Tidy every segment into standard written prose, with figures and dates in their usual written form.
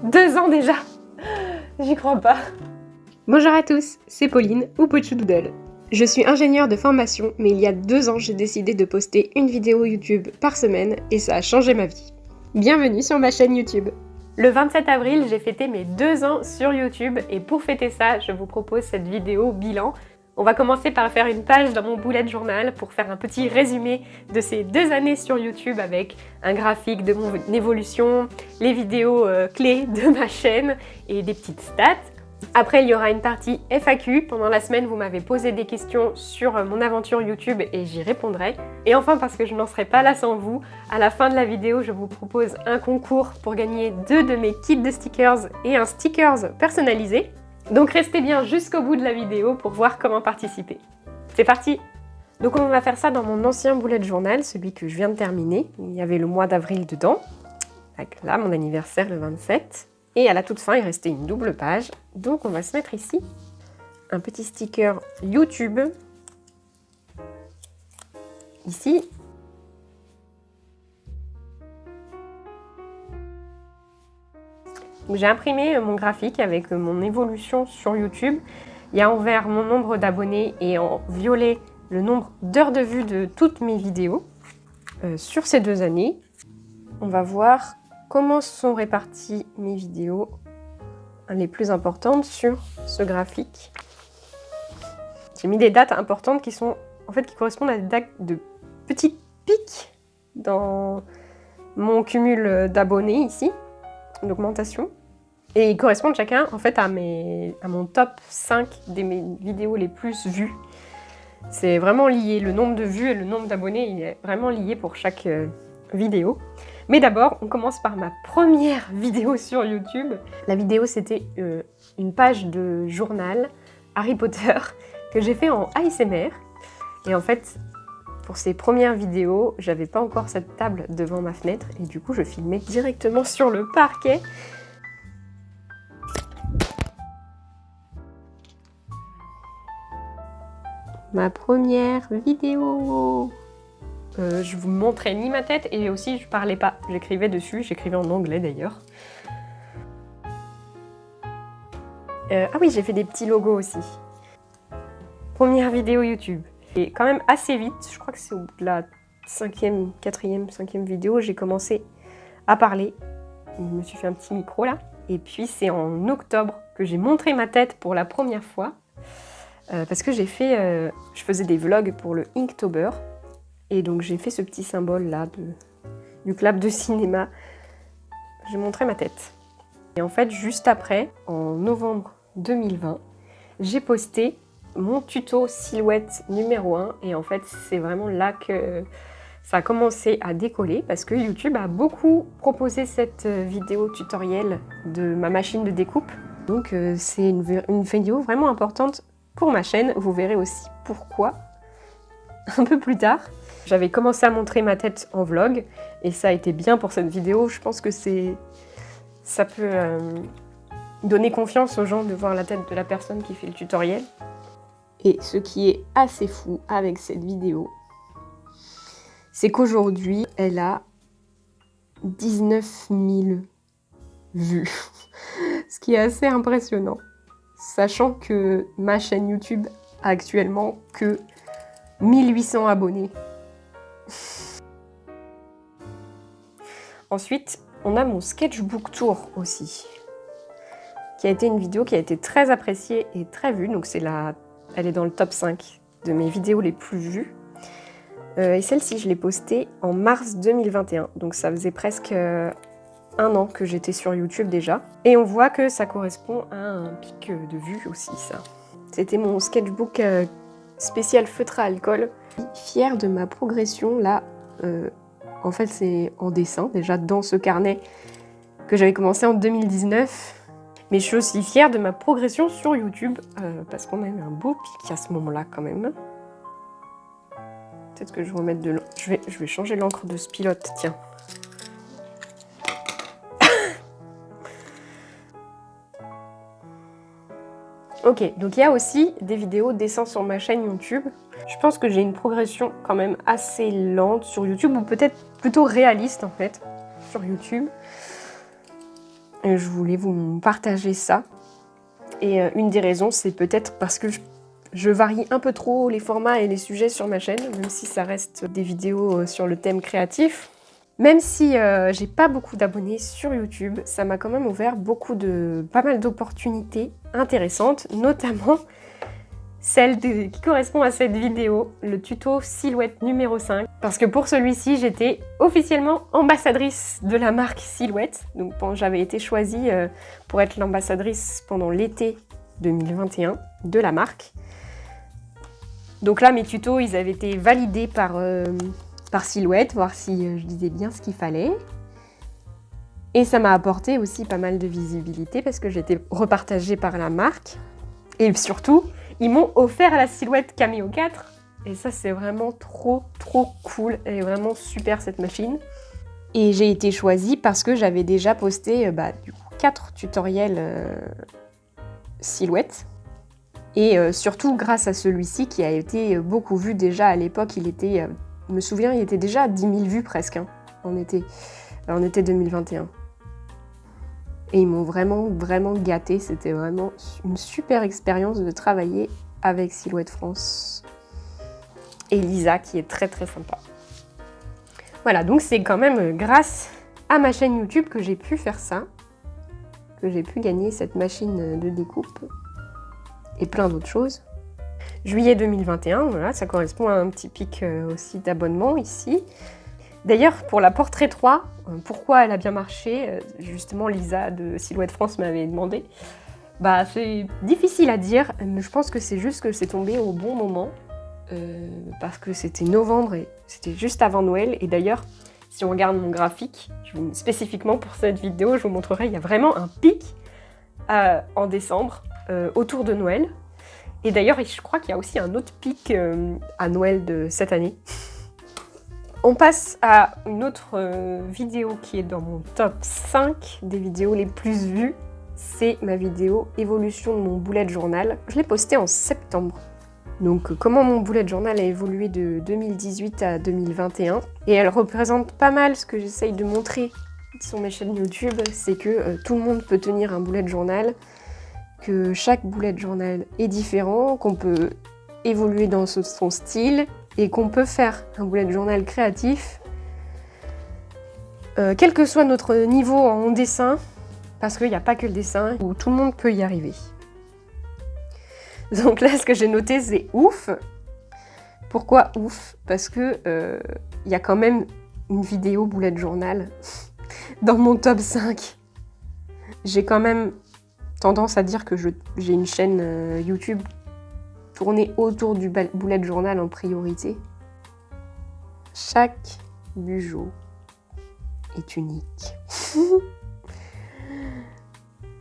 2 ans déjà. J'y crois pas. Bonjour à tous, c'est Pauline ou Pochou Doodle. Je suis ingénieure de formation, mais il y a 2 ans, j'ai décidé de poster une vidéo YouTube par semaine et ça a changé ma vie. Bienvenue sur ma chaîne YouTube. Le 27 avril, j'ai fêté mes 2 ans sur YouTube et pour fêter ça, je vous propose cette vidéo bilan. On va commencer par faire une page dans mon bullet journal pour faire un petit résumé de ces 2 années sur YouTube avec un graphique de mon évolution, les vidéos clés de ma chaîne et des petites stats. Après, il y aura une partie FAQ. Pendant la semaine, vous m'avez posé des questions sur mon aventure YouTube et j'y répondrai. Et enfin, parce que je n'en serai pas là sans vous, à la fin de la vidéo, je vous propose un concours pour gagner 2 de mes kits de stickers et un stickers personnalisé. Donc restez bien jusqu'au bout de la vidéo pour voir comment participer. C'est parti! Donc on va faire ça dans mon ancien bullet journal, celui que je viens de terminer. Il y avait le mois d'avril dedans. Là, mon anniversaire le 27. Et à la toute fin, il restait une double page. Donc on va se mettre ici un petit sticker YouTube. Ici. J'ai imprimé mon graphique avec mon évolution sur YouTube. Il y a en vert mon nombre d'abonnés et en violet le nombre d'heures de vue de toutes mes vidéos sur ces 2 années. On va voir comment sont réparties mes vidéos les plus importantes sur ce graphique. J'ai mis des dates importantes qui correspondent à des dates de petits pics dans mon cumul d'abonnés ici, l'augmentation. Et ils correspondent chacun à mon top 5 de mes vidéos les plus vues. C'est vraiment lié, le nombre de vues et le nombre d'abonnés, il est vraiment lié pour chaque vidéo. Mais d'abord, on commence par ma première vidéo sur YouTube. La vidéo, c'était une page de journal Harry Potter que j'ai fait en ASMR. Et en fait, pour ces premières vidéos, j'avais pas encore cette table devant ma fenêtre et du coup, je filmais directement sur le parquet. Ma première vidéo. Je vous montrais ni ma tête et aussi je parlais pas. J'écrivais dessus, j'écrivais en anglais d'ailleurs. Ah oui, j'ai fait des petits logos aussi. Première vidéo YouTube. Et quand même assez vite, je crois que c'est au bout de la 5e, 4e, 5e vidéo, j'ai commencé à parler. Je me suis fait un petit micro là. Et puis c'est en octobre que j'ai montré ma tête pour la première fois. Parce que je faisais des vlogs pour le Inktober. Et donc j'ai fait ce petit symbole là du club de cinéma. J'ai montré ma tête. Et en fait, juste après, en novembre 2020, j'ai posté mon tuto silhouette numéro 1. Et en fait, c'est vraiment là que ça a commencé à décoller parce que YouTube a beaucoup proposé cette vidéo tutoriel de ma machine de découpe. Donc c'est une vidéo vraiment importante pour ma chaîne. Vous verrez aussi pourquoi un peu plus tard. J'avais commencé à montrer ma tête en vlog et ça a été bien pour cette vidéo. Je pense que ça peut donner confiance aux gens de voir la tête de la personne qui fait le tutoriel. Et ce qui est assez fou avec cette vidéo, c'est qu'aujourd'hui, elle a 19 000 vues. Ce qui est assez impressionnant, sachant que ma chaîne YouTube a actuellement que 1800 abonnés. Ensuite, on a mon sketchbook tour aussi, qui a été une vidéo qui a été très appréciée et très vue. Donc elle est dans le top 5 de mes vidéos les plus vues. Et celle-ci, je l'ai postée en mars 2021. Donc ça faisait presque 1 an que j'étais sur YouTube déjà. Et on voit que ça correspond à un pic de vues aussi, ça. C'était mon sketchbook spécial feutre à alcool. Fière de ma progression là. En fait, c'est en dessin, déjà dans ce carnet que j'avais commencé en 2019. Mais je suis aussi fière de ma progression sur YouTube, parce qu'on a eu un beau pic à ce moment-là quand même. Peut-être que je vais remettre de l'encre. Je vais changer l'encre de ce pilote, tiens. Ok, donc il y a aussi des vidéos dessin sur ma chaîne YouTube. Je pense que j'ai une progression quand même assez lente sur YouTube, ou peut-être plutôt réaliste en fait, sur YouTube. Je voulais vous partager ça. Et une des raisons, c'est peut-être parce que je varie un peu trop les formats et les sujets sur ma chaîne, même si ça reste des vidéos sur le thème créatif. Même si j'ai pas beaucoup d'abonnés sur YouTube, ça m'a quand même ouvert pas mal d'opportunités intéressantes, notamment celle qui correspond à cette vidéo, le tuto Silhouette numéro 5. Parce que pour celui-ci, j'étais officiellement ambassadrice de la marque Silhouette. Donc j'avais été choisie pour être l'ambassadrice pendant l'été 2021 de la marque. Donc là, mes tutos, ils avaient été validés par Silhouette, voir si je disais bien ce qu'il fallait. Et ça m'a apporté aussi pas mal de visibilité parce que j'étais repartagée par la marque. Et surtout, ils m'ont offert la Silhouette Cameo 4. Et ça, c'est vraiment trop cool. Elle est vraiment super, cette machine. Et j'ai été choisie parce que j'avais déjà posté 4 tutoriels Silhouette. Et surtout grâce à celui-ci qui a été beaucoup vu déjà à l'époque. Je me souviens, il était déjà à 10 000 vues presque en été 2021. Et ils m'ont vraiment gâtée. C'était vraiment une super expérience de travailler avec Silhouette France. Et Lisa qui est très sympa. Voilà, donc c'est quand même grâce à ma chaîne YouTube que j'ai pu faire ça. Que j'ai pu gagner cette machine de découpe. Et plein d'autres choses. Juillet 2021, voilà, ça correspond à un petit pic aussi d'abonnement ici. D'ailleurs, pour la Portrait 3, pourquoi elle a bien marché, justement Lisa de Silhouette France m'avait demandé. C'est difficile à dire, mais je pense que c'est juste que c'est tombé au bon moment. Parce que c'était novembre et c'était juste avant Noël. Et d'ailleurs, si on regarde mon graphique, spécifiquement pour cette vidéo, je vous montrerai, il y a vraiment un pic en décembre, autour de Noël. Et d'ailleurs, je crois qu'il y a aussi un autre pic à Noël de cette année. On passe à une autre vidéo qui est dans mon top 5 des vidéos les plus vues. C'est ma vidéo évolution de mon bullet journal. Je l'ai postée en septembre. Donc comment mon bullet journal a évolué de 2018 à 2021. Et elle représente pas mal ce que j'essaye de montrer sur mes chaînes YouTube. C'est que tout le monde peut tenir un bullet journal. Que chaque bullet journal est différent, qu'on peut évoluer dans son style et qu'on peut faire un bullet journal créatif, quel que soit notre niveau en dessin, parce qu'il n'y a pas que le dessin, où tout le monde peut y arriver. Donc là, ce que j'ai noté, c'est ouf. Pourquoi ouf? Parce que y a quand même une vidéo bullet journal dans mon top 5. J'ai quand même tendance à dire que j'ai une chaîne YouTube tournée autour du bullet journal en priorité. Chaque bugeot est unique.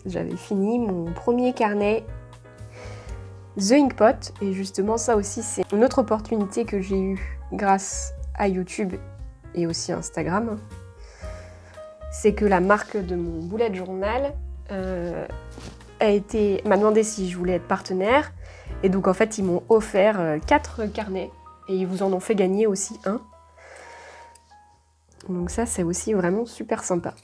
J'avais fini mon premier carnet The Inkpot et justement ça aussi c'est une autre opportunité que j'ai eue grâce à YouTube et aussi Instagram. C'est que la marque de mon bullet journal m'a demandé si je voulais être partenaire et donc en fait ils m'ont offert 4 carnets et ils vous en ont fait gagner aussi un. Donc ça c'est aussi vraiment super sympa.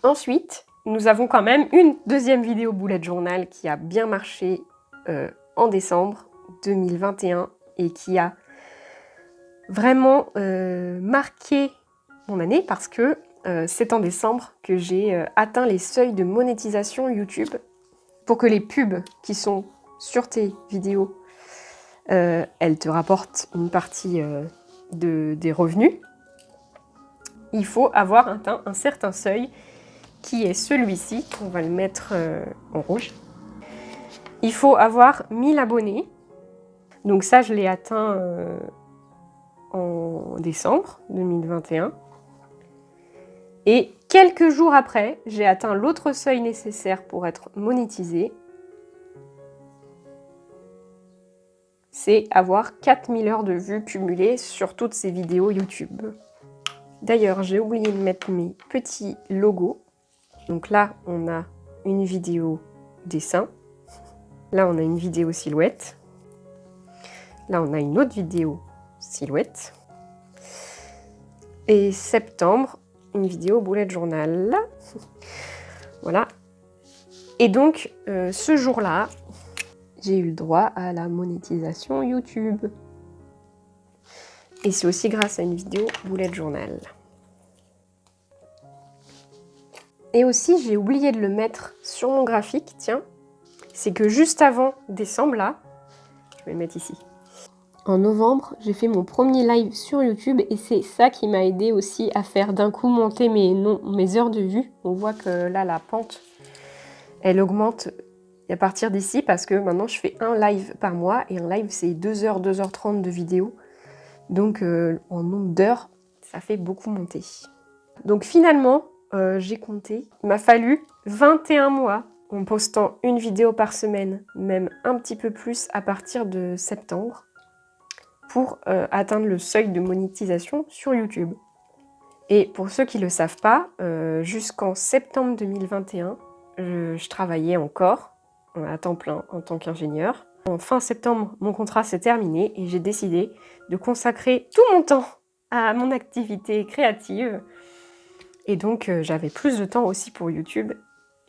Ensuite, nous avons quand même une deuxième vidéo bullet journal qui a bien marché en décembre 2021 et qui a vraiment marqué mon année parce que c'est en décembre que j'ai atteint les seuils de monétisation YouTube pour que les pubs qui sont sur tes vidéos, elles te rapportent une partie des revenus. Il faut avoir atteint un certain seuil qui est celui-ci. On va le mettre en rouge. Il faut avoir 1000 abonnés. Donc ça, je l'ai atteint en décembre 2021. Et quelques jours après, j'ai atteint l'autre seuil nécessaire pour être monétisé. C'est avoir 4000 heures de vues cumulées sur toutes ces vidéos YouTube. D'ailleurs, j'ai oublié de mettre mes petits logos. Donc là, on a une vidéo dessin. Là, on a une vidéo silhouette. Là, on a une autre vidéo silhouette. Et septembre, une vidéo bullet journal. Voilà. Et donc, ce jour-là, j'ai eu le droit à la monétisation YouTube. Et c'est aussi grâce à une vidéo bullet journal. Et aussi, j'ai oublié de le mettre sur mon graphique, tiens. C'est que juste avant décembre, là, je vais le mettre ici. En novembre, j'ai fait mon premier live sur YouTube et c'est ça qui m'a aidé aussi à faire d'un coup monter mes heures de vue. On voit que là, la pente, elle augmente à partir d'ici parce que maintenant, je fais un live par mois et un live, c'est 2h, 2h30 de vidéo. Donc, en nombre d'heures, ça fait beaucoup monter. Donc finalement, j'ai compté, il m'a fallu 21 mois en postant une vidéo par semaine, même un petit peu plus à partir de septembre, pour atteindre le seuil de monétisation sur YouTube. Et pour ceux qui ne le savent pas, jusqu'en septembre 2021, je travaillais encore à temps plein en tant qu'ingénieur. En fin septembre, mon contrat s'est terminé et j'ai décidé de consacrer tout mon temps à mon activité créative. Et donc, j'avais plus de temps aussi pour YouTube.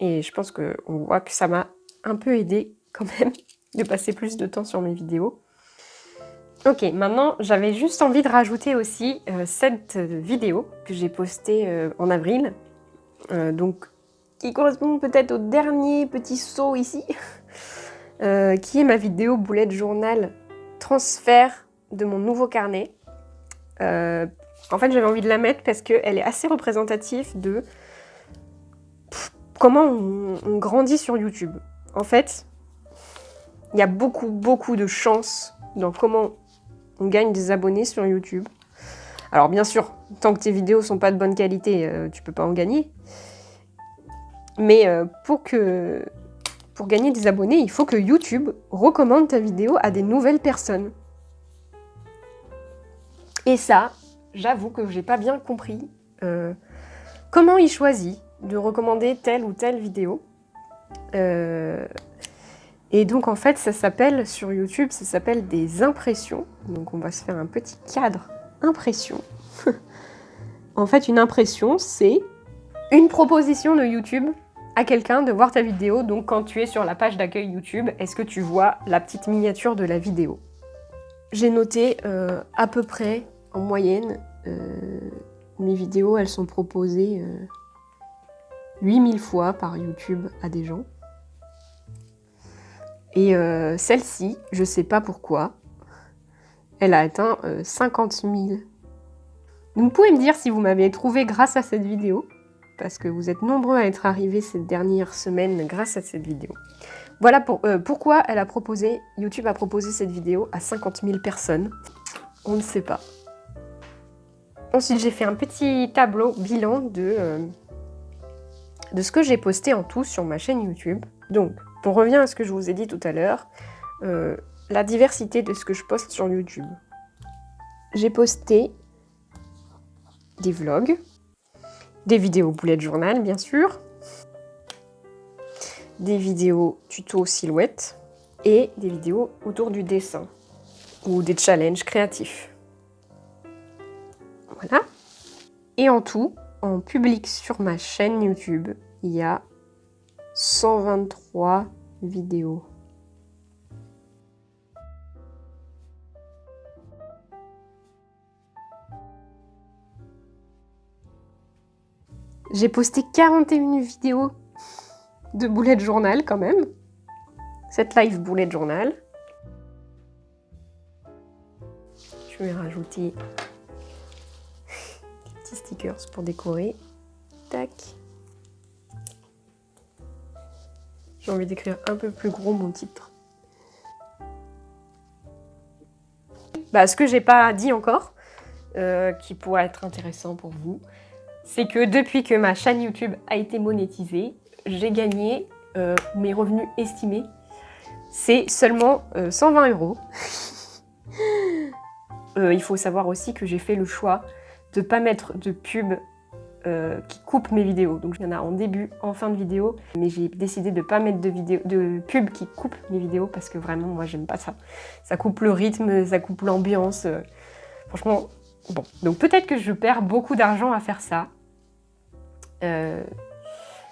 Et je pense qu'on voit que ça m'a un peu aidé quand même de passer plus de temps sur mes vidéos. Ok, maintenant, j'avais juste envie de rajouter aussi cette vidéo que j'ai postée en avril. Donc, qui correspond peut-être au dernier petit saut ici. Qui est ma vidéo bullet journal transfert de mon nouveau carnet. En fait, j'avais envie de la mettre parce qu'elle est assez représentative de comment on grandit sur YouTube. En fait, il y a beaucoup de chance dans comment on gagne des abonnés sur YouTube. Alors bien sûr, tant que tes vidéos sont pas de bonne qualité, tu peux pas en gagner. Mais pour gagner des abonnés, il faut que YouTube recommande ta vidéo à des nouvelles personnes. Et ça, j'avoue que j'ai pas bien compris comment il choisit de recommander telle ou telle vidéo. Et donc en fait, ça s'appelle sur YouTube, ça s'appelle des impressions. Donc on va se faire un petit cadre impression. En fait, une impression, c'est une proposition de YouTube à quelqu'un de voir ta vidéo. Donc quand tu es sur la page d'accueil YouTube, est-ce que tu vois la petite miniature de la vidéo? J'ai noté à peu près, en moyenne, mes vidéos, elles sont proposées 8000 fois par YouTube à des gens. Et celle-ci, je sais pas pourquoi, elle a atteint 50 000. Vous pouvez me dire si vous m'avez trouvé grâce à cette vidéo, parce que vous êtes nombreux à être arrivés ces dernières semaines grâce à cette vidéo. Voilà pourquoi YouTube a proposé cette vidéo à 50 000 personnes. On ne sait pas. Ensuite, j'ai fait un petit tableau bilan de ce que j'ai posté en tout sur ma chaîne YouTube. Donc, on revient à ce que je vous ai dit tout à l'heure, la diversité de ce que je poste sur YouTube. J'ai posté des vlogs, des vidéos bullet journal bien sûr, des vidéos tuto silhouette et des vidéos autour du dessin ou des challenges créatifs. Voilà. Et en tout, en public sur ma chaîne YouTube, il y a 123 vidéos. J'ai posté 41 vidéos de bullet journal quand même. Cette live bullet journal. Je vais rajouter des petits stickers pour décorer. Tac. J'ai envie d'écrire un peu plus gros mon titre. Ce que j'ai pas dit encore, qui pourrait être intéressant pour vous, c'est que depuis que ma chaîne YouTube a été monétisée, j'ai gagné mes revenus estimés. C'est seulement 120 €. Il faut savoir aussi que j'ai fait le choix de ne pas mettre de pub qui coupe mes vidéos. Donc il y en a en début, en fin de vidéo, mais j'ai décidé de ne pas mettre de pub qui coupe mes vidéos parce que vraiment, moi, j'aime pas ça. Ça coupe le rythme, ça coupe l'ambiance. Franchement, bon. Donc peut-être que je perds beaucoup d'argent à faire ça.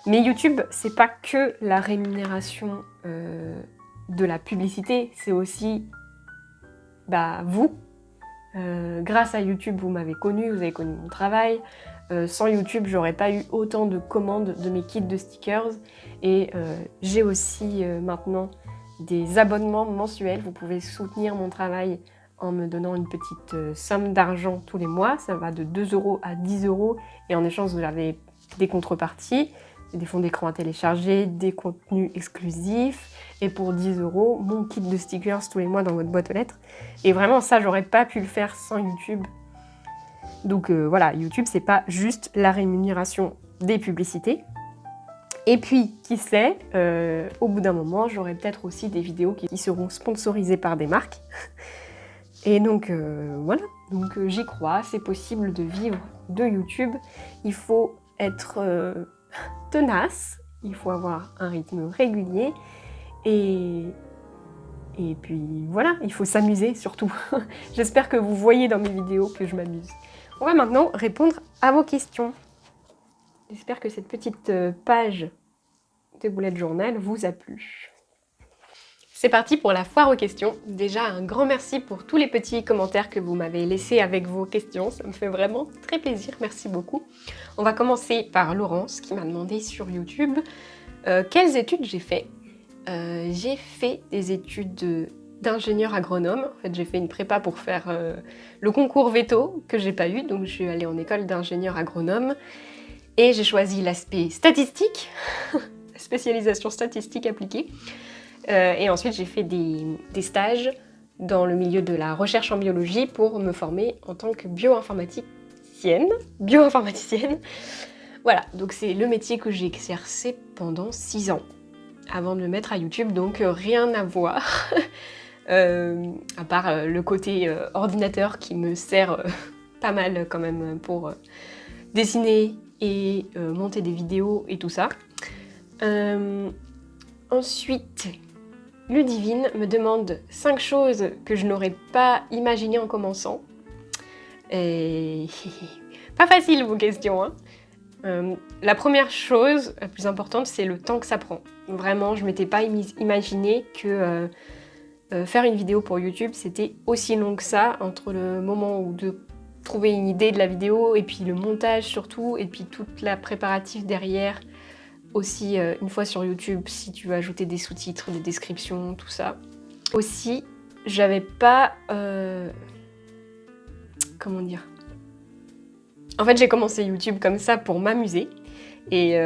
Mais YouTube, c'est pas que la rémunération de la publicité, c'est aussi vous. Grâce à YouTube, vous m'avez connu, vous avez connu mon travail. Sans YouTube, j'aurais pas eu autant de commandes de mes kits de stickers. Et j'ai aussi maintenant des abonnements mensuels. Vous pouvez soutenir mon travail en me donnant une petite somme d'argent tous les mois. Ça va de 2 € à 10 €. Et en échange, vous avez des contreparties, des fonds d'écran à télécharger, des contenus exclusifs. Et pour 10 €, mon kit de stickers tous les mois dans votre boîte aux lettres. Et vraiment, ça, j'aurais pas pu le faire sans YouTube. Donc voilà, YouTube, c'est pas juste la rémunération des publicités. Et puis, qui sait, au bout d'un moment, j'aurai peut-être aussi des vidéos qui seront sponsorisées par des marques. Et donc, voilà. Donc, j'y crois, c'est possible de vivre de YouTube. Il faut être tenace, il faut avoir un rythme régulier. Et puis, voilà, il faut s'amuser surtout. J'espère que vous voyez dans mes vidéos que je m'amuse. On va maintenant répondre à vos questions. J'espère que cette petite page de bullet journal vous a plu. C'est parti pour la foire aux questions. Déjà, un grand merci pour tous les petits commentaires que vous m'avez laissés avec vos questions. Ça me fait vraiment très plaisir, merci beaucoup. On va commencer par Laurence qui m'a demandé sur YouTube quelles études j'ai fait. J'ai fait des études d'ingénieur agronome. En fait, j'ai fait une prépa pour faire le concours veto que j'ai pas eu, donc je suis allée en école d'ingénieur agronome et j'ai choisi l'aspect statistique, spécialisation statistique appliquée. Et ensuite, j'ai fait des stages dans le milieu de la recherche en biologie pour me former en tant que bioinformaticienne. Voilà, donc c'est le métier que j'ai exercé pendant 6 ans avant de me mettre à YouTube, donc rien à voir. À part le côté ordinateur qui me sert pas mal quand même pour dessiner et monter des vidéos et tout ça. Ensuite, Ludivine me demande 5 choses que je n'aurais pas imaginées en commençant. Et pas facile vos questions, hein. La première chose, la plus importante, c'est le temps que ça prend. Vraiment, je m'étais pas imaginé que faire une vidéo pour YouTube, c'était aussi long que ça, entre le moment où de trouver une idée de la vidéo, et puis le montage surtout, et puis toute la préparatif derrière. Aussi, une fois sur YouTube, si tu veux ajouter des sous-titres, des descriptions, tout ça. Aussi, j'avais pas... comment dire ? En fait, j'ai commencé YouTube comme ça pour m'amuser. Et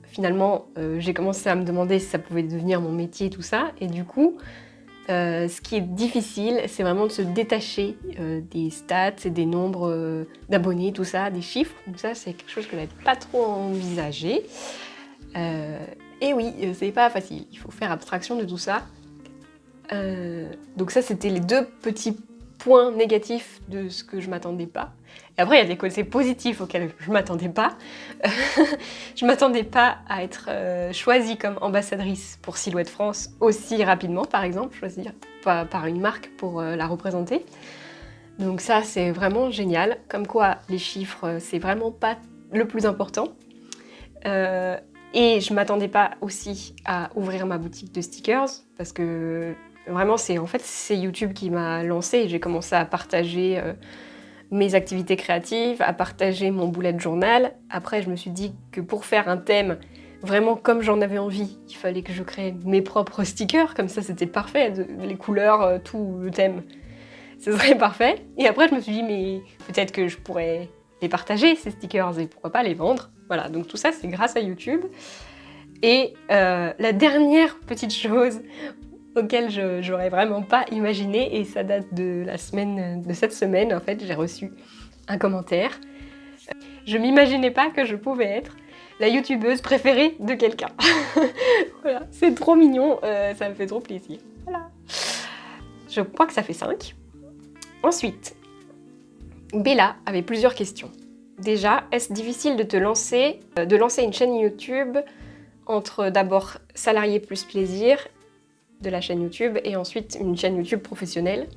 finalement, j'ai commencé à me demander si ça pouvait devenir mon métier, tout ça. Et du coup, ce qui est difficile, c'est vraiment de se détacher des stats et des nombres d'abonnés, tout ça, des chiffres. Donc ça, c'est quelque chose que je n'avais pas trop envisagé. Et oui, c'est pas facile. Il faut faire abstraction de tout ça. Donc ça, c'était les 2 petits points négatifs de ce que je m'attendais pas. Et après, il y a des côtés positifs auxquels je m'attendais pas. Je m'attendais pas à être choisie comme ambassadrice pour Silhouette France aussi rapidement, par exemple, choisie par une marque pour la représenter. Donc ça, c'est vraiment génial. Comme quoi, les chiffres, c'est vraiment pas le plus important. Et je m'attendais pas aussi à ouvrir ma boutique de stickers, parce que vraiment, c'est YouTube qui m'a lancée et j'ai commencé à partager mes activités créatives, à partager mon bullet journal. Après, je me suis dit que pour faire un thème vraiment comme j'en avais envie, il fallait que je crée mes propres stickers, comme ça c'était parfait, les couleurs, tout le thème, ce serait parfait. Et après, je me suis dit, mais peut-être que je pourrais les partager, ces stickers, et pourquoi pas les vendre. Voilà, donc tout ça, c'est grâce à YouTube. Et la dernière petite chose auquel j'aurais vraiment pas imaginé, et ça date de cette semaine, en fait, j'ai reçu un commentaire. Je m'imaginais pas que je pouvais être la youtubeuse préférée de quelqu'un. Voilà, c'est trop mignon, ça me fait trop plaisir. Voilà. Je crois que ça fait 5. Ensuite, Bella avait plusieurs questions. Déjà, est-ce difficile de lancer une chaîne YouTube entre d'abord salarié plus plaisir de la chaîne YouTube et ensuite une chaîne YouTube professionnelle?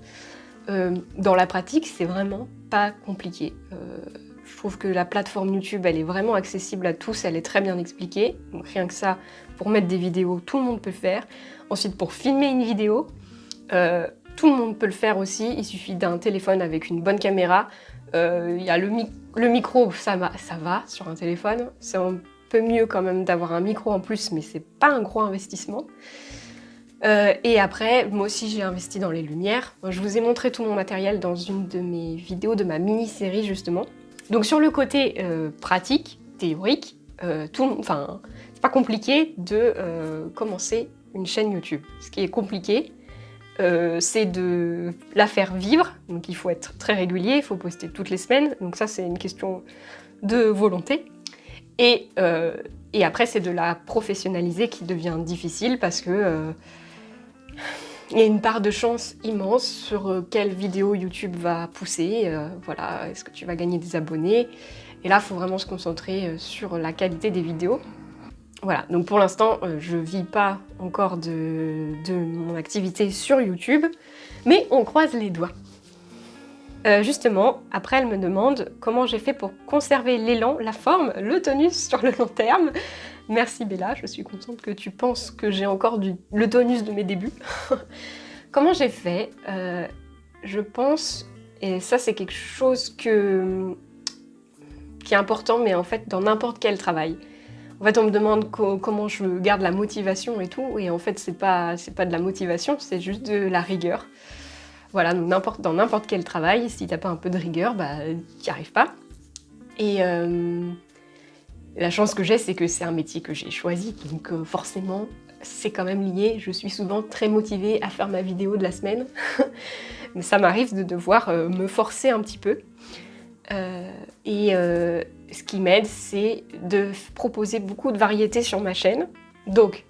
Dans la pratique, c'est vraiment pas compliqué. Je trouve que la plateforme YouTube, elle est vraiment accessible à tous, elle est très bien expliquée. Donc rien que ça, pour mettre des vidéos, tout le monde peut le faire. Ensuite, pour filmer une vidéo, tout le monde peut le faire aussi. Il suffit d'un téléphone avec une bonne caméra. Il y a le micro, ça va sur un téléphone. C'est un peu mieux quand même d'avoir un micro en plus, mais c'est pas un gros investissement. Et après, moi aussi j'ai investi dans les lumières. Je vous ai montré tout mon matériel dans une de mes vidéos de ma mini-série justement. Donc sur le côté pratique, théorique, c'est pas compliqué de commencer une chaîne YouTube. Ce qui est compliqué, c'est de la faire vivre. Donc il faut être très régulier, il faut poster toutes les semaines. Donc ça c'est une question de volonté. Et après c'est de la professionnaliser qui devient difficile parce que il y a une part de chance immense sur quelle vidéo YouTube va pousser. Voilà, est-ce que tu vas gagner des abonnés? Et là, il faut vraiment se concentrer sur la qualité des vidéos. Voilà, donc pour l'instant, je ne vis pas encore de mon activité sur YouTube, mais on croise les doigts. Justement, après, elle me demande comment j'ai fait pour conserver l'élan, la forme, le tonus sur le long terme. Merci Bella, je suis contente que tu penses que j'ai encore le tonus de mes débuts. Comment j'ai fait? Je pense, et ça c'est quelque chose qui est important, mais en fait dans n'importe quel travail. En fait on me demande comment je garde la motivation et tout, et en fait c'est pas de la motivation, c'est juste de la rigueur. Voilà, donc dans n'importe quel travail, si t'as pas un peu de rigueur, bah t'y arrives pas. Et la chance que j'ai, c'est que c'est un métier que j'ai choisi, donc forcément, c'est quand même lié. Je suis souvent très motivée à faire ma vidéo de la semaine, mais ça m'arrive de devoir me forcer un petit peu. Ce qui m'aide, c'est de proposer beaucoup de variétés sur ma chaîne. Donc,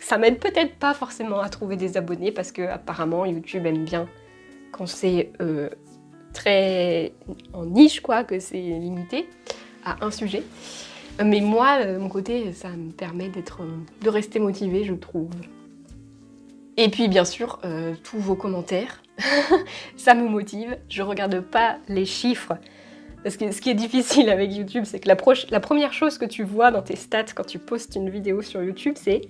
ça m'aide peut-être pas forcément à trouver des abonnés, parce que apparemment YouTube aime bien quand c'est très en niche, quoi, que c'est limité à un sujet. Mais moi, de mon côté, ça me permet de rester motivée, je trouve. Et puis, bien sûr, tous vos commentaires, ça me motive. Je regarde pas les chiffres. Parce que ce qui est difficile avec YouTube, c'est que la première chose que tu vois dans tes stats quand tu postes une vidéo sur YouTube, c'est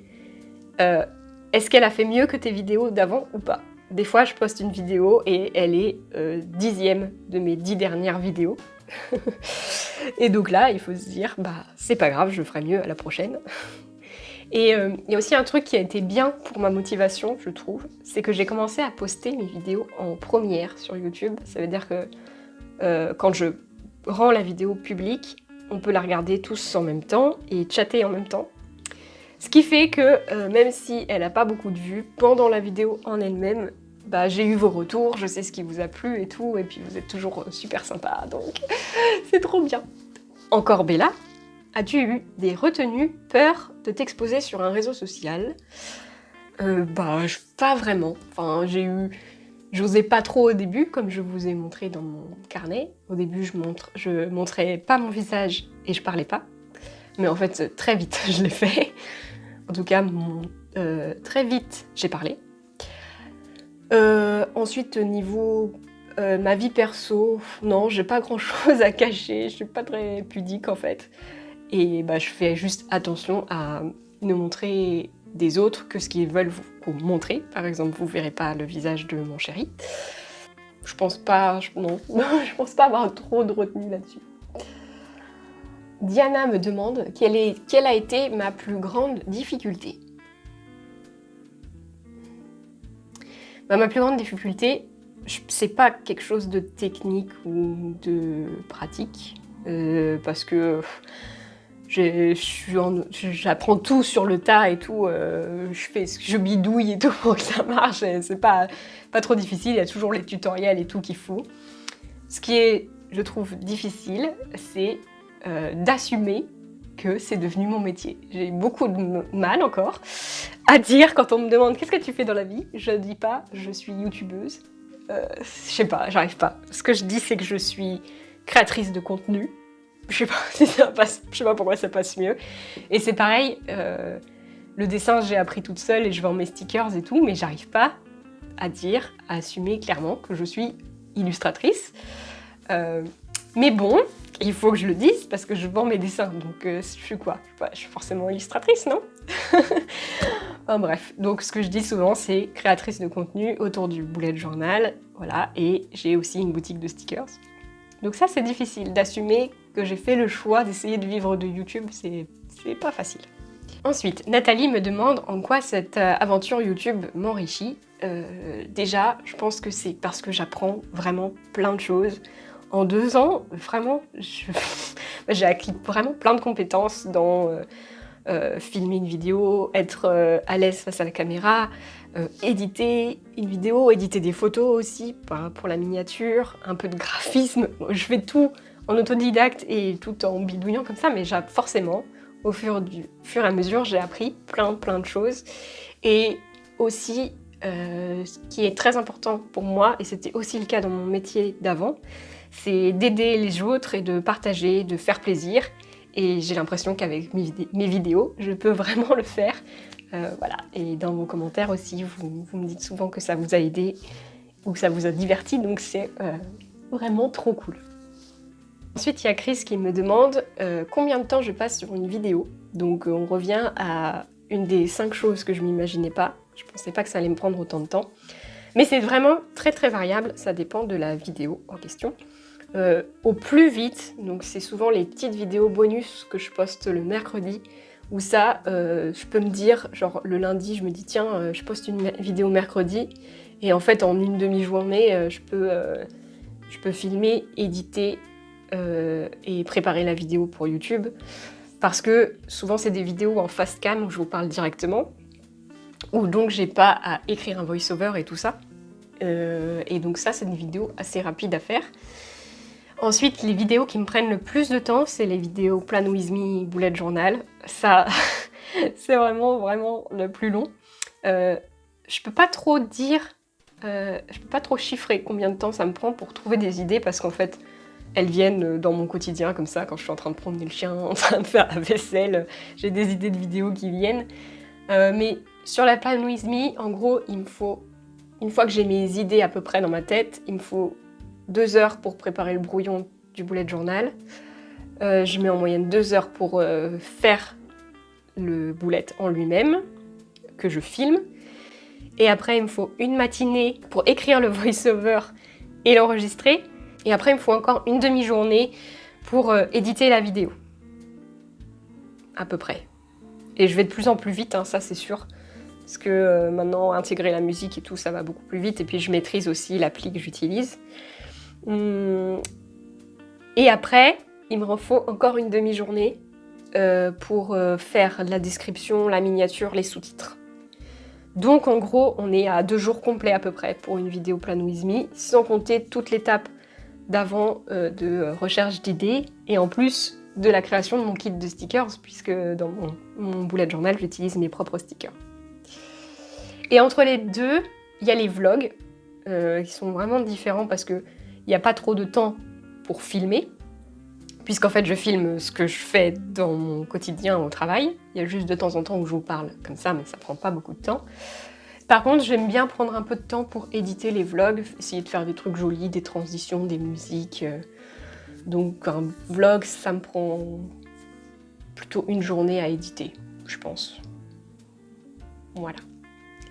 est-ce qu'elle a fait mieux que tes vidéos d'avant ou pas? Des fois, je poste une vidéo et elle est 10e de mes 10 dernières vidéos. Et donc là, il faut se dire, bah c'est pas grave, je ferai mieux à la prochaine. Et il y a aussi un truc qui a été bien pour ma motivation, je trouve, c'est que j'ai commencé à poster mes vidéos en première sur YouTube. Ça veut dire que quand je rends la vidéo publique, on peut la regarder tous en même temps et chatter en même temps. Ce qui fait que même si elle n'a pas beaucoup de vues, pendant la vidéo en elle-même, bah, j'ai eu vos retours, je sais ce qui vous a plu et tout, et puis vous êtes toujours super sympa, donc c'est trop bien. Encore Bella, as-tu eu des retenues, peur de t'exposer sur un réseau social? Pas vraiment. Enfin, j'osais pas trop au début, comme je vous ai montré dans mon carnet. Au début, je montrais pas mon visage et je parlais pas. Mais en fait, très vite, je l'ai fait. En tout cas, très vite, j'ai parlé. Ensuite, niveau ma vie perso, non, j'ai pas grand chose à cacher, je suis pas très pudique en fait. Et je fais juste attention à ne montrer des autres que ce qu'ils veulent vous montrer. Par exemple, vous verrez pas le visage de mon chéri. Je pense pas, non, je pense pas avoir trop de retenue là-dessus. Diana me demande quelle a été ma plus grande difficulté. Ma plus grande difficulté, c'est pas quelque chose de technique ou de pratique, parce que j'apprends tout sur le tas et tout, je bidouille et tout pour que ça marche, c'est pas trop difficile, il y a toujours les tutoriels et tout qu'il faut. Ce qui est, je trouve, difficile, c'est d'assumer que c'est devenu mon métier. J'ai beaucoup de mal encore à dire quand on me demande qu'est-ce que tu fais dans la vie, je dis pas je suis youtubeuse. Je sais pas, j'arrive pas. Ce que je dis c'est que je suis créatrice de contenu. Je sais pas si ça passe, je sais pas pourquoi ça passe mieux. Et c'est pareil, le dessin j'ai appris toute seule et je vends mes stickers et tout, mais j'arrive pas à assumer clairement que je suis illustratrice. Mais bon, il faut que je le dise parce que je vends mes dessins, donc je suis quoi? Je suis forcément illustratrice, non? Enfin bref, donc ce que je dis souvent, c'est créatrice de contenu autour du bullet journal, voilà, et j'ai aussi une boutique de stickers. Donc ça, c'est difficile d'assumer que j'ai fait le choix d'essayer de vivre de YouTube, c'est pas facile. Ensuite, Nathalie me demande en quoi cette aventure YouTube m'enrichit. Déjà, je pense que c'est parce que j'apprends vraiment plein de choses. En 2 ans, vraiment, j'ai acquis vraiment plein de compétences dans filmer une vidéo, être à l'aise face à la caméra, éditer une vidéo, éditer des photos aussi pour la miniature, un peu de graphisme. Je fais tout en autodidacte et tout en bidouillant comme ça, mais forcément, au fur et à mesure, j'ai appris plein de choses. Et aussi, ce qui est très important pour moi, et c'était aussi le cas dans mon métier d'avant, c'est d'aider les autres et de partager, de faire plaisir. Et j'ai l'impression qu'avec mes vidéos, je peux vraiment le faire. Voilà. Et dans vos commentaires aussi, vous me dites souvent que ça vous a aidé ou que ça vous a diverti, donc c'est vraiment trop cool. Ensuite, il y a Chris qui me demande combien de temps je passe sur une vidéo. Donc on revient à une des 5 choses que je m'imaginais pas. Je pensais pas que ça allait me prendre autant de temps. Mais c'est vraiment très variable, ça dépend de la vidéo en question. Au plus vite, donc c'est souvent les petites vidéos bonus que je poste le mercredi, où ça, je peux me dire, genre le lundi, je me dis tiens, je poste une vidéo mercredi, et en fait en une demi-journée, je peux filmer, éditer et préparer la vidéo pour YouTube, parce que souvent c'est des vidéos en fast cam où je vous parle directement, où donc j'ai pas à écrire un voice-over et tout ça, et donc ça c'est une vidéo assez rapide à faire. Ensuite, les vidéos qui me prennent le plus de temps, c'est les vidéos Plan With Me, bullet journal. Ça, c'est vraiment le plus long. Je peux pas trop chiffrer combien de temps ça me prend pour trouver des idées, parce qu'en fait, elles viennent dans mon quotidien, comme ça, quand je suis en train de promener le chien, en train de faire la vaisselle, j'ai des idées de vidéos qui viennent. Mais sur la Plan With Me, en gros, il me faut, une fois que j'ai mes idées à peu près dans ma tête, il me faut 2 heures pour préparer le brouillon du bullet journal. Je mets en moyenne 2 heures pour faire le bullet en lui-même, que je filme. Et après, il me faut une matinée pour écrire le voice-over et l'enregistrer. Et après, il me faut encore une demi-journée pour éditer la vidéo. À peu près. Et je vais de plus en plus vite, hein, ça c'est sûr. Parce que maintenant, intégrer la musique et tout, ça va beaucoup plus vite. Et puis je maîtrise aussi l'appli que j'utilise. Et après, il me faut encore une demi-journée pour faire la description, la miniature, les sous-titres. Donc en gros, on est à 2 jours complets à peu près pour une vidéo Plan With Me, sans compter toute l'étape d'avant de recherche d'idées, et en plus de la création de mon kit de stickers, puisque dans mon bullet journal, j'utilise mes propres stickers. Et entre les deux, il y a les vlogs, qui sont vraiment différents parce que il n'y a pas trop de temps pour filmer, puisqu'en fait je filme ce que je fais dans mon quotidien au travail. Il y a juste de temps en temps où je vous parle comme ça, mais ça prend pas beaucoup de temps. Par contre, j'aime bien prendre un peu de temps pour éditer les vlogs, essayer de faire des trucs jolis, des transitions, des musiques. Donc un vlog, ça me prend plutôt une journée à éditer, je pense. Voilà.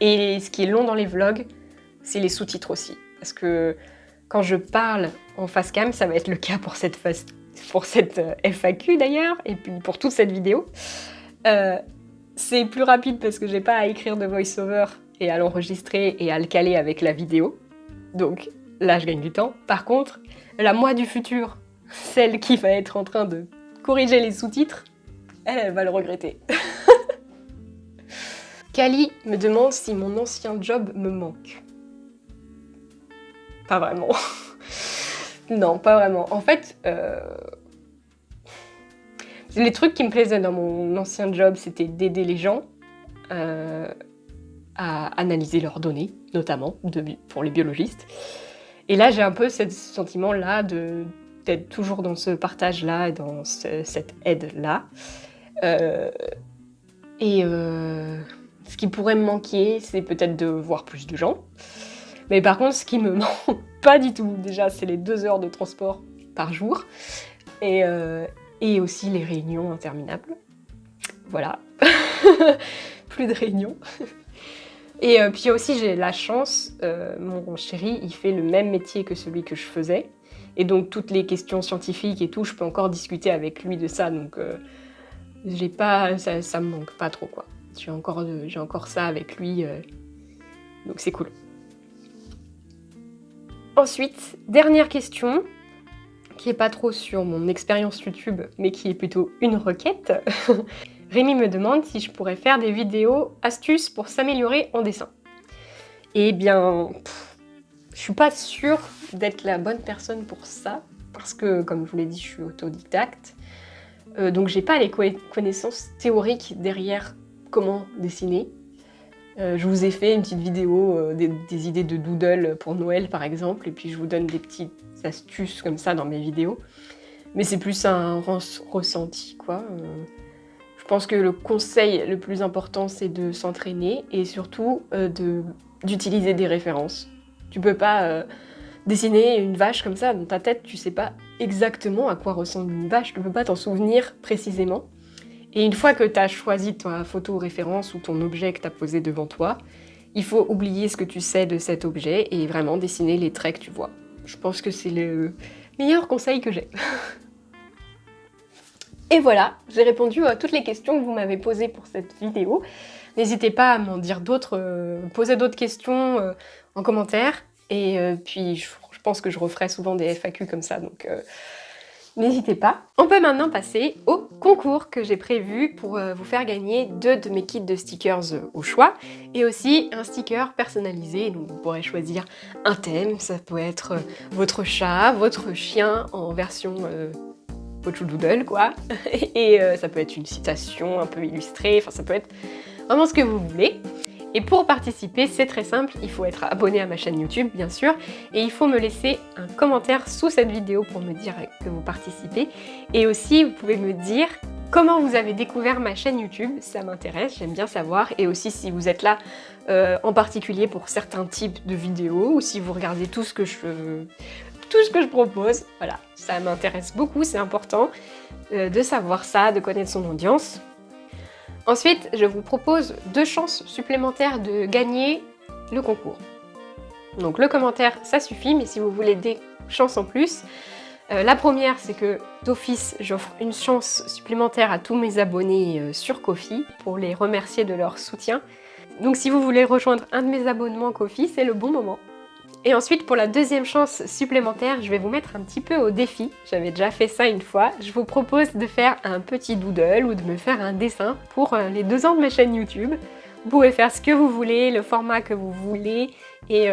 Et ce qui est long dans les vlogs, c'est les sous-titres aussi, parce que quand je parle en face cam, ça va être le cas pour cette FAQ d'ailleurs, et puis pour toute cette vidéo. C'est plus rapide parce que j'ai pas à écrire de voice-over et à l'enregistrer et à le caler avec la vidéo. Donc là, je gagne du temps. Par contre, la moi du futur, celle qui va être en train de corriger les sous-titres, elle va le regretter. Kali me demande si mon ancien job me manque. Pas vraiment. Non, pas vraiment. En fait, les trucs qui me plaisaient dans mon ancien job, c'était d'aider les gens à analyser leurs données, notamment pour les biologistes. Et là, j'ai un peu ce sentiment-là d'être toujours dans ce partage-là, dans cette aide-là. Ce qui pourrait me manquer, c'est peut-être de voir plus de gens. Mais par contre, ce qui me manque pas du tout, déjà, c'est les 2 heures de transport par jour. Et aussi les réunions interminables. Voilà. Plus de réunions. Et puis aussi j'ai la chance, mon chéri il fait le même métier que celui que je faisais. Et donc toutes les questions scientifiques et tout, je peux encore discuter avec lui de ça. Donc j'ai pas, ça me manque pas trop quoi. J'ai encore ça avec lui. Donc c'est cool. Ensuite, dernière question, qui est pas trop sur mon expérience YouTube, mais qui est plutôt une requête. Rémi me demande si je pourrais faire des vidéos astuces pour s'améliorer en dessin. Eh bien, je suis pas sûre d'être la bonne personne pour ça, parce que, comme je vous l'ai dit, je suis autodidacte. Donc j'ai pas les connaissances théoriques derrière comment dessiner. Je vous ai fait une petite vidéo des idées de doodle pour Noël par exemple, et puis je vous donne des petites astuces comme ça dans mes vidéos. Mais c'est plus un ressenti quoi. Je pense que le conseil le plus important c'est de s'entraîner et surtout d'utiliser des références. Tu peux pas dessiner une vache comme ça dans ta tête, tu sais pas exactement à quoi ressemble une vache, tu peux pas t'en souvenir précisément. Et une fois que tu as choisi ta photo référence ou ton objet que tu as posé devant toi, il faut oublier ce que tu sais de cet objet et vraiment dessiner les traits que tu vois. Je pense que c'est le meilleur conseil que j'ai. Et voilà, j'ai répondu à toutes les questions que vous m'avez posées pour cette vidéo. N'hésitez pas à m'en dire d'autres, poser d'autres questions en commentaire. Et puis je pense que je referai souvent des FAQ comme ça, donc n'hésitez pas. On peut maintenant passer au concours que j'ai prévu pour vous faire gagner 2 de mes kits de stickers au choix et aussi un sticker personnalisé. Donc vous pourrez choisir un thème, ça peut être votre chat, votre chien en version Pochou Doodle quoi. Et ça peut être une citation un peu illustrée, enfin ça peut être vraiment ce que vous voulez. Et pour participer, c'est très simple, il faut être abonné à ma chaîne YouTube, bien sûr, et il faut me laisser un commentaire sous cette vidéo pour me dire que vous participez. Et aussi, vous pouvez me dire comment vous avez découvert ma chaîne YouTube, ça m'intéresse, j'aime bien savoir. Et aussi, si vous êtes là en particulier pour certains types de vidéos, ou si vous regardez tout ce que je propose, voilà, ça m'intéresse beaucoup, c'est important de savoir ça, de connaître son audience. Ensuite, je vous propose 2 chances supplémentaires de gagner le concours. Donc le commentaire, ça suffit, mais si vous voulez des chances en plus, la première, c'est que d'office, j'offre une chance supplémentaire à tous mes abonnés sur Ko-fi pour les remercier de leur soutien. Donc si vous voulez rejoindre un de mes abonnements Ko-fi, c'est le bon moment. Et ensuite, pour la deuxième chance supplémentaire, je vais vous mettre un petit peu au défi. J'avais déjà fait ça une fois. Je vous propose de faire un petit doodle ou de me faire un dessin pour les 2 ans de ma chaîne YouTube. Vous pouvez faire ce que vous voulez, le format que vous voulez. Et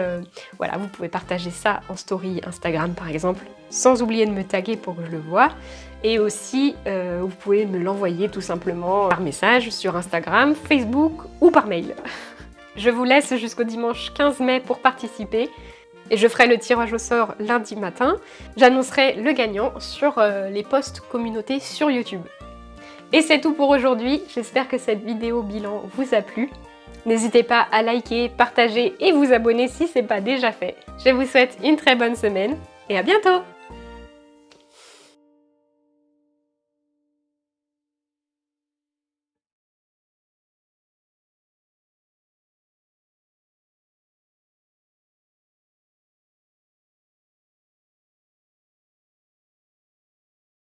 voilà, vous pouvez partager ça en story Instagram par exemple, sans oublier de me taguer pour que je le voie. Et aussi, vous pouvez me l'envoyer tout simplement par message sur Instagram, Facebook ou par mail. Je vous laisse jusqu'au dimanche 15 mai pour participer. Et je ferai le tirage au sort lundi matin. J'annoncerai le gagnant sur les posts communauté sur YouTube. Et c'est tout pour aujourd'hui. J'espère que cette vidéo bilan vous a plu. N'hésitez pas à liker, partager et vous abonner si ce n'est pas déjà fait. Je vous souhaite une très bonne semaine et à bientôt!